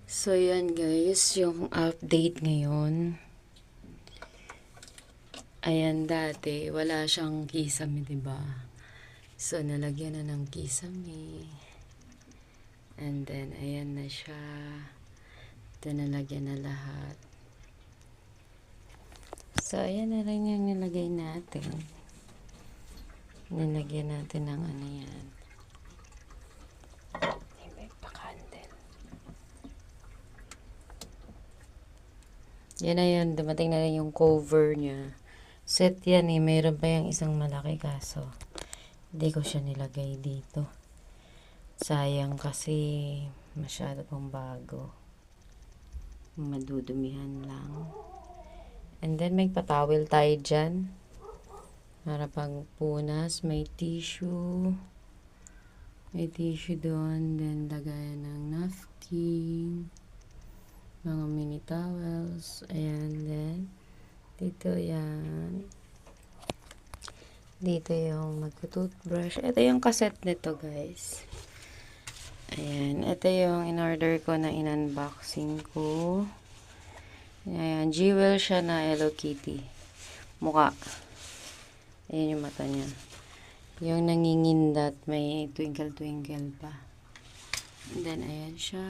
So, yan guys, yung update ngayon. Ayan, dati, wala siyang kisame, diba? So, nalagyan na ng kisame. And then, ayan na siya. Ito, nalagyan na lahat. So, ayan na rin yung nilagay natin. Nilagyan natin ng ano yan. May pa-candle. Yan na yun. Dumating na rin yung cover niya. Set yan eh. Mayroon pa yung isang malaki kaso hindi ko siya nilagay dito. Sayang kasi masyado pang bago. Madudumihan lang. And then may patawel tayo dyan. Para pag punas, may tissue. May tissue doon. Then lagayan ng napkin. Mga mini towels. Ayan then. Dito yan. Dito yung magto-toothbrush. Ito yung cassette nito, guys. Ayan. Ito yung in-order ko na in-unboxing ko. Ayan. Jewel siya na Hello Kitty. Mukha. Ayan yung mata niya. Yung nangingindat. May twinkle-twinkle pa. And then, ayan siya.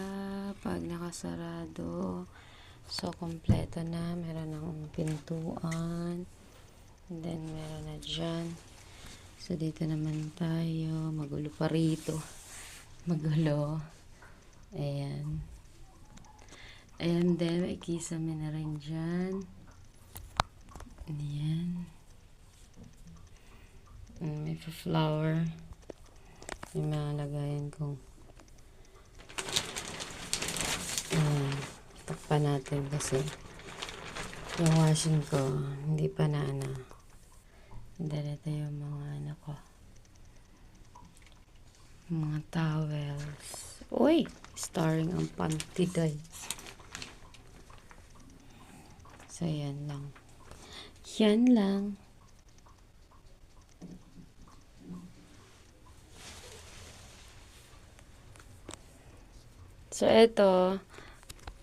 Pag nakasarado. So, kompleto na. Meron ng pintuan. And then, meron na dyan. So, dito naman tayo. Magulo pa rito. Magulo. Ayan. Ayan din. May kisame na rin dyan. Ayan. May flower. Yung mga lagayan kong. Ayan. Takpan natin kasi yung washing ko hindi pa na ano. Then, ito yung mga ano ko. Mga towels. Uy! Starring ang panty, guys. So, yan lang. Yan lang. So, ito.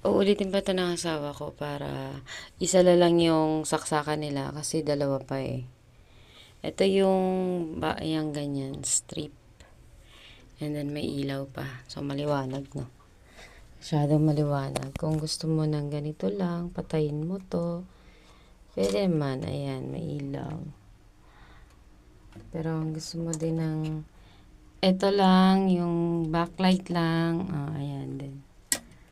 Uulitin pa ito ng asawa ko para isa lang yung saksakan nila kasi dalawa pa eh. Ito yung yung ganyan, strip. And then may ilaw pa. So maliwanag, no? Masyadong maliwanag. Kung gusto mo ng ganito lang, patayin mo to. Pwede man, ayan, may ilaw. Pero kung gusto mo din ng ito lang, yung backlight lang, ayan din.